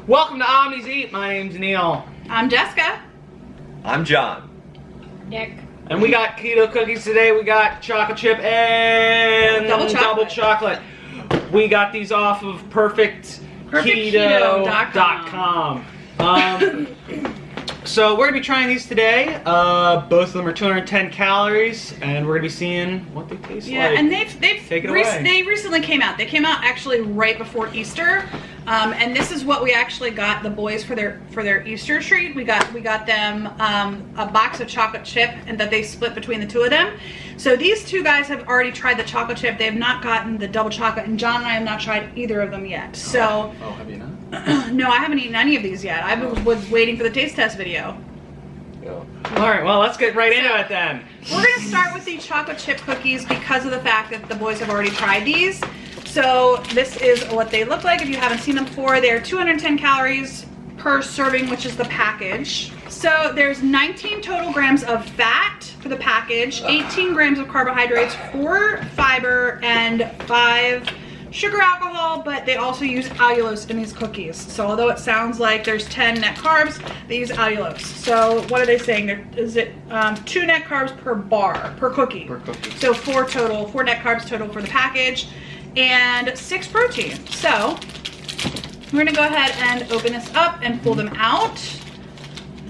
Welcome to Omnis Eat. My name's Neil. I'm Jessica. I'm John. Nick. And we got keto cookies today. We got chocolate chip and double chocolate. We got these off of perfectketo.com. So we're gonna be trying these today. Both of them are 210 calories, and we're gonna be seeing what they taste like. Yeah, and they recently came out. They came out actually right before Easter, and this is what we actually got the boys for their Easter treat. We got them a box of chocolate chip, and that they split between the two of them. So these two guys have already tried the chocolate chip. They have not gotten the double chocolate, and John and I have not tried either of them yet. So. Oh, have you not? No, I haven't eaten any of these yet. I was waiting for the taste test video. All right, well, let's get right into it then. We're gonna start with the chocolate chip cookies because of the fact that the boys have already tried these. So this is what they look like if you haven't seen them before. They're 210 calories per serving, which is the package. So there's 19 total grams of fat for the package, 18 grams of carbohydrates, 4 fiber, and 5 sugar alcohol, but they also use allulose in these cookies. So although it sounds like there's 10 net carbs, they use allulose. So what are they saying? Is it 2 net carbs per bar, per cookie? Per cookie. So 4 net carbs total for the package, and 6 protein. So we're gonna go ahead and open this up and pull them out.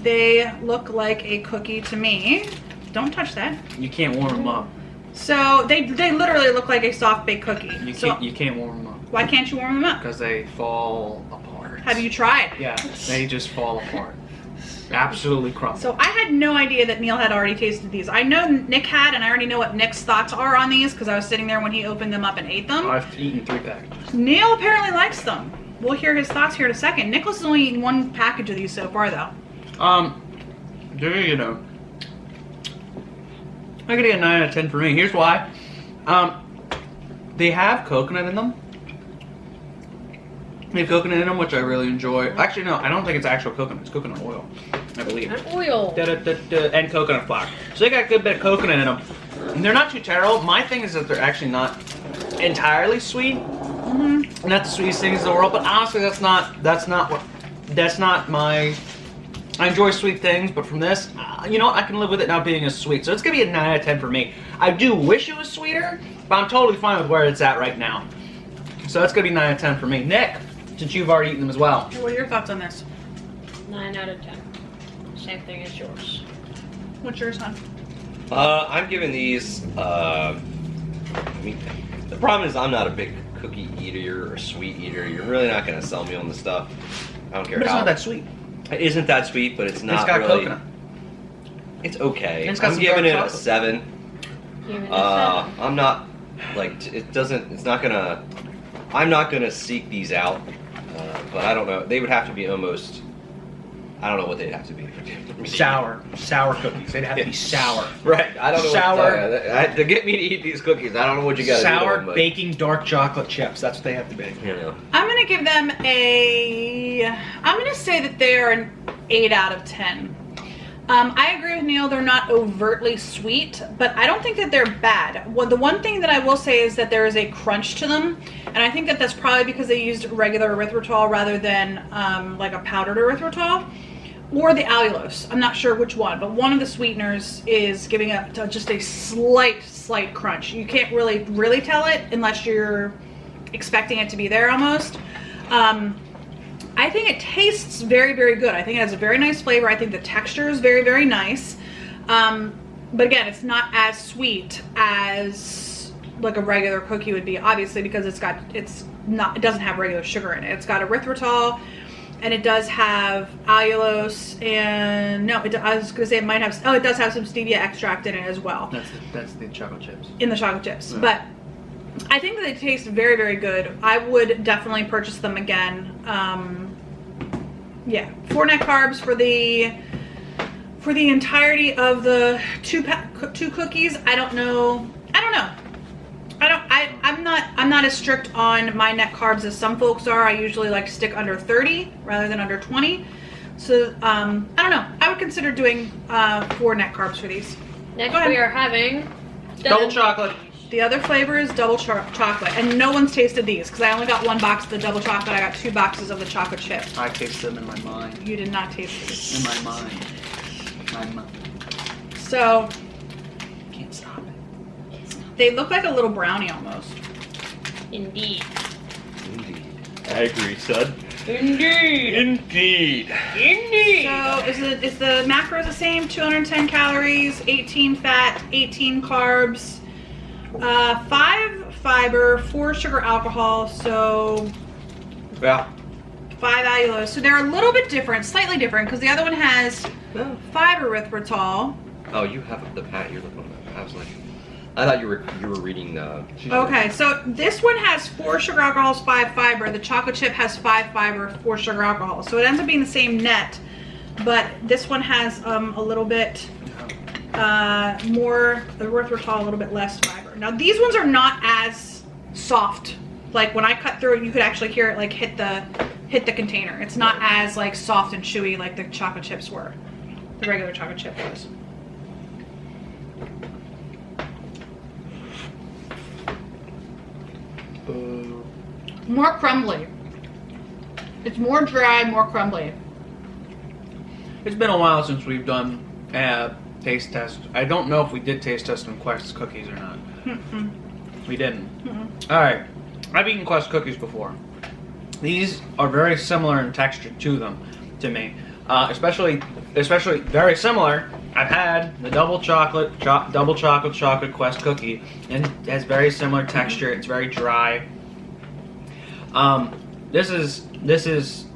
They look like a cookie to me. Don't touch that. You can't warm them up. So they literally look like a soft baked cookie. You can't warm them up. Why can't you warm them up? Because they fall apart. Have you tried? Yeah, they just fall apart. Absolutely crumble. So I had no idea that Neil had already tasted these. I know Nick had, and I already know what Nick's thoughts are on these because I was sitting there when he opened them up and ate them. I've eaten 3 packages. Neil apparently likes them. We'll hear his thoughts here in a second. Nicholas has only eaten 1 package of these so far, though. You know, I could get a 9 out of 10 for me. Here's why. They have coconut in them. They have coconut in them, which I really enjoy. Actually, no, I don't think it's actual coconut. It's coconut oil, I believe. And oil. And coconut flour. So they got a good bit of coconut in them. And they're not too terrible. My thing is that they're actually not entirely sweet. Mm-hmm. Not the sweetest things in the world, but honestly, that's not my. I enjoy sweet things, but from this, you know, I can live with it not being as sweet. So it's gonna be a 9 out of 10 for me. I do wish it was sweeter, but I'm totally fine with where it's at right now. So that's gonna be 9 out of 10 for me. Nick, since you've already eaten them as well. What are your thoughts on this? 9 out of 10. Same thing as yours. What's yours, hon? I'm giving these, the problem is I'm not a big cookie eater or sweet eater. You're really not gonna sell me on the stuff. I don't care But it's how. not that sweet. It isn't that sweet, but it's not It's got really. coconut. It's okay. And it's got I'm some giving it dark a chocolate. 7. Give it a 7. I'm not, like, it's not gonna, I'm not gonna seek these out, but I don't know, they would have to be almost, I don't know what they'd have to be. Sour cookies. They'd have to be sour. Right, I don't know Sour. what to tell you. To get me to eat these cookies, I don't know what you gotta do to Sour them, but, baking dark chocolate chips. That's what they have to be. you know. I'm gonna give them I'm gonna say that they are an 8 out of 10. I agree with Neil, they're not overtly sweet, but I don't think that they're bad. Well, the one thing that I will say is that there is a crunch to them, and I think that that's probably because they used regular erythritol rather than like a powdered erythritol, or the allulose. I'm not sure which one, but one of the sweeteners is giving it just a slight crunch. You can't really tell it unless you're expecting it to be there almost. I think it tastes very, very good. I think it has a very nice flavor. I think the texture is very, very nice. But again, it's not as sweet as like a regular cookie would be, obviously, because it doesn't have regular sugar in it. It's got erythritol, and it does have allulose, and I was gonna say it might have. Oh, it does have some stevia extract in it as well. That's the chocolate chips. In the chocolate chips, Yeah. but I think that they taste very, very good. I would definitely purchase them again. Yeah, 4 net carbs for the entirety of the two cookies. I don't know. I'm not as strict on my net carbs as some folks are. I usually like to stick under 30 rather than under 20. So I don't know. I would consider doing 4 net carbs for these. Next we are having Double chocolate. The other flavor is double chocolate, and no one's tasted these because I only got 1 box of the double chocolate. I got 2 boxes of the chocolate chip. I taste them in my mind. You did not taste these. In my mind. My mind. So Can't stop it. they look like a little brownie almost. Indeed. Indeed. I agree, son. Indeed. Indeed. Indeed. So is the macros the same? 210 calories, 18 fat, 18 carbs, 5 fiber, 4 sugar alcohol, so Yeah. 5 allulose. So they're a little bit different, slightly different, because the other one has No. 5 erythritol. Oh, you have the pat. You're looking at that. I was like, I thought you were reading the. Okay, so this one has 4 sugar alcohols, 5 fiber. The chocolate chip has 5 fiber, 4 sugar alcohol. So it ends up being the same net, but this one has a little bit more erythritol, a little bit less fiber. Now these ones are not as soft. Like when I cut through it, you could actually hear it like hit the container. It's not as like soft and chewy like the chocolate chips were. The regular chocolate chip was. More crumbly. It's more dry, more crumbly. It's been a while since we've done a taste test. I don't know if we did taste test on Quest cookies or not. We didn't. All right. I've eaten Quest cookies before. These are very similar in texture to me. Especially very similar. I've had the double chocolate Quest cookie, and it has very similar texture. It's very dry. This is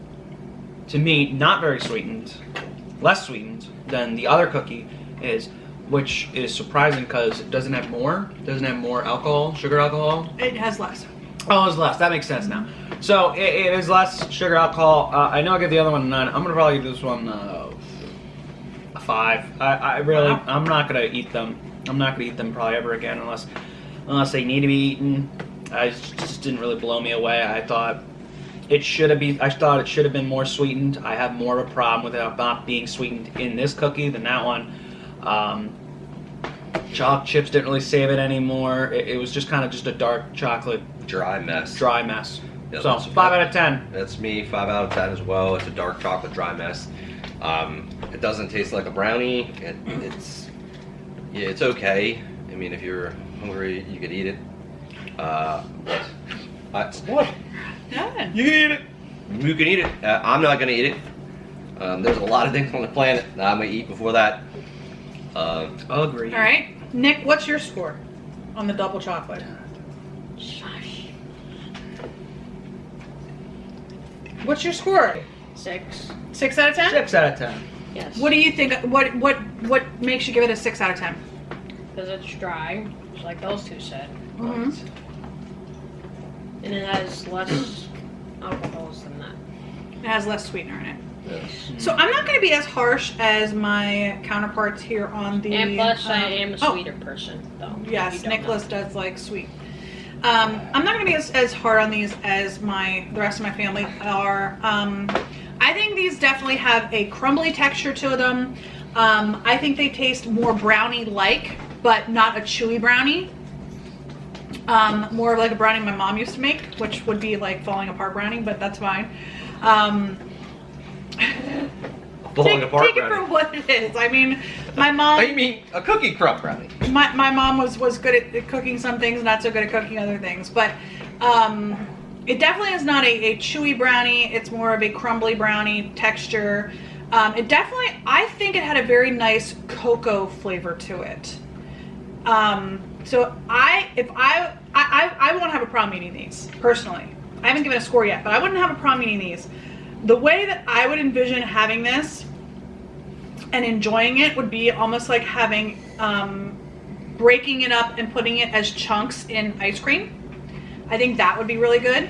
to me not very sweetened, less sweetened than the other cookie is, which is surprising because it doesn't have more alcohol, sugar alcohol. It has less. Oh, it's less. That makes sense now. So it is less sugar alcohol. I know I give the other one a 9. I'm gonna probably give this one a 5. I'm not gonna eat them. I'm not gonna eat them probably ever again unless they need to be eaten. It just didn't really blow me away. I thought it should have been more sweetened. I have more of a problem with it not being sweetened in this cookie than that one. Chocolate chips didn't really save it anymore. It was just kind of just a dark chocolate Dry mess. Yeah, So 5 out of 10. That's me. 5 out of 10 as well. It's a dark chocolate dry mess. It doesn't taste like a brownie. It's okay. I mean, if you're hungry, you could eat it. What? Yeah. You can eat it. You can eat it. I'm not gonna eat it. There's a lot of things on the planet that I'm gonna eat before that. I'll agree. All right, Nick, what's your score on the double chocolate? Shush. What's your score? 6. 6 out of 10? 6 out of 10. Yes. What do you think? What makes you give it a 6 out of 10? Because it's dry, just like those two said. Mhm. And it has less alcohols than that. It has less sweetener in it. yes. So I'm not going to be as harsh as my counterparts here on the. And plus, I am a oh, sweeter person, though. Yes, You don't Nicholas know. does like sweet. I'm not going to be as hard on these as the rest of my family are. I think these definitely have a crumbly texture to them. I think they taste more brownie-like, but not a chewy brownie. More of like a brownie my mom used to make, which would be like falling apart brownie, but that's fine. Falling apart Take it brownie. for what it is. I mean, my mom. I mean, a cookie crumb brownie. My mom was good at cooking some things, not so good at cooking other things. But it definitely is not a chewy brownie. It's more of a crumbly brownie texture. It definitely, I think it had a very nice cocoa flavor to it. So I won't have a problem eating these, personally. I haven't given a score yet, but I wouldn't have a problem eating these. The way that I would envision having this and enjoying it would be almost like having, breaking it up and putting it as chunks in ice cream. I think that would be really good.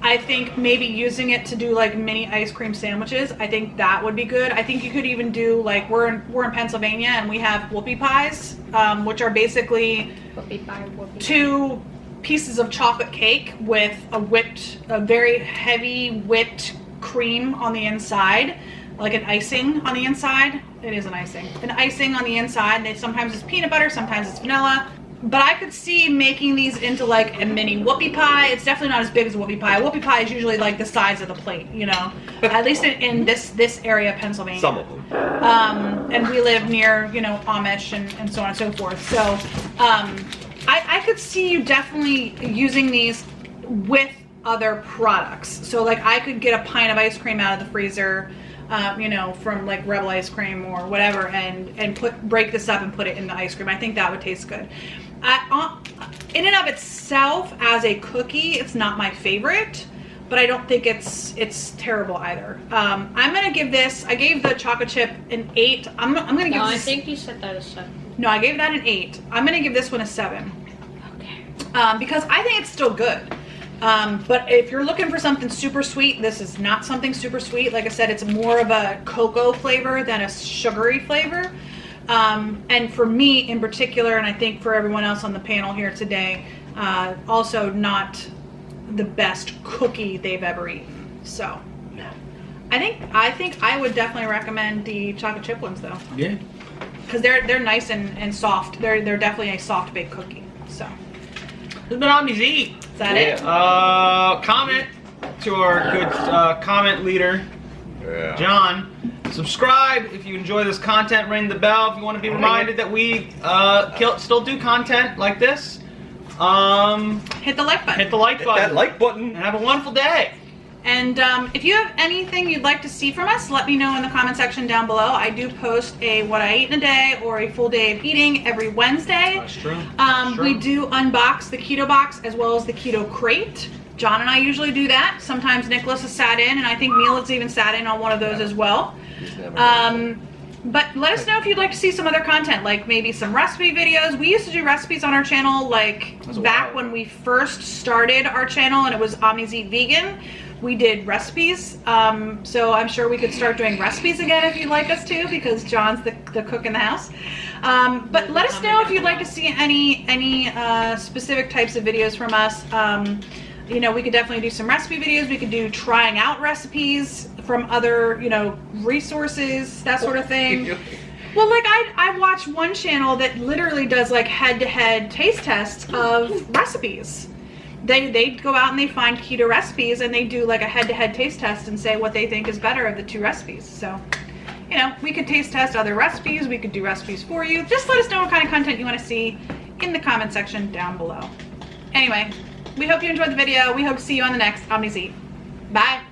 I think maybe using it to do like mini ice cream sandwiches. I think that would be good. I think you could even do like, we're in Pennsylvania and we have whoopie pies, which are basically Whoopie pie, whoopie. 2 pieces of chocolate cake with a very heavy whipped cream on the inside, like an icing on the inside. It is an icing. An icing on the inside. Sometimes it's peanut butter, sometimes it's vanilla. But I could see making these into like a mini whoopie pie. It's definitely not as big as a whoopie pie. A whoopie pie is usually like the size of the plate, you know, at least in this area of Pennsylvania. Some of them. And we live near, you know, Amish and so on and so forth. So I could see you definitely using these with other products. So like I could get a pint of ice cream out of the freezer, you know, from like Rebel ice cream or whatever, and break this up and put it in the ice cream. I think that would taste good. In and of itself, as a cookie, it's not my favorite, but I don't think it's terrible either. I'm gonna give this. I gave the chocolate chip an 8. I'm gonna give. No, this, I think you said that a 7. No, I gave that an 8. I'm gonna give this one a 7. Okay. Because I think it's still good. But if you're looking for something super sweet, this is not something super sweet. Like I said, it's more of a cocoa flavor than a sugary flavor. And for me in particular, and I think for everyone else on the panel here today, also not the best cookie they've ever eaten. So I think I would definitely recommend the chocolate chip ones though. Yeah. Because they're nice and soft. They're definitely a soft baked cookie. So This has been Omnis Eat. is that it? Comment to our good comment leader, Yeah. John. Subscribe if you enjoy this content. Ring the bell if you want to be reminded that we still do content like this. Hit the like button. Hit the like Hit button. that like button. And have a wonderful day. And if you have anything you'd like to see from us, let me know in the comment section down below. I do post a what I ate in a day or a full day of eating every Wednesday. That's true. We do unbox the keto box as well as the keto crate. John and I usually do that. Sometimes Nicholas has sat in, and I think Neil has even sat in on one of those as well. He's never But let us know if you'd like to see some other content, like maybe some recipe videos. We used to do recipes on our channel like That's a back while when we first started our channel, and it was Omnis Eat Vegan. We did recipes, so I'm sure we could start doing recipes again if you'd like us to, because John's the cook in the house. But let us know if you'd like to see any specific types of videos from us. You know, we could definitely do some recipe videos. We could do trying out recipes from other, you know, resources, that sort of thing. Well, like I watched one channel that literally does like head-to-head taste tests of recipes. They go out and they find keto recipes and they do like a head-to-head taste test and say what they think is better of the two recipes. So, you know, we could taste test other recipes. We could do recipes for you. Just let us know what kind of content you want to see in the comment section down below. Anyway, we hope you enjoyed the video. We hope to see you on the next Omnis Eat. Bye.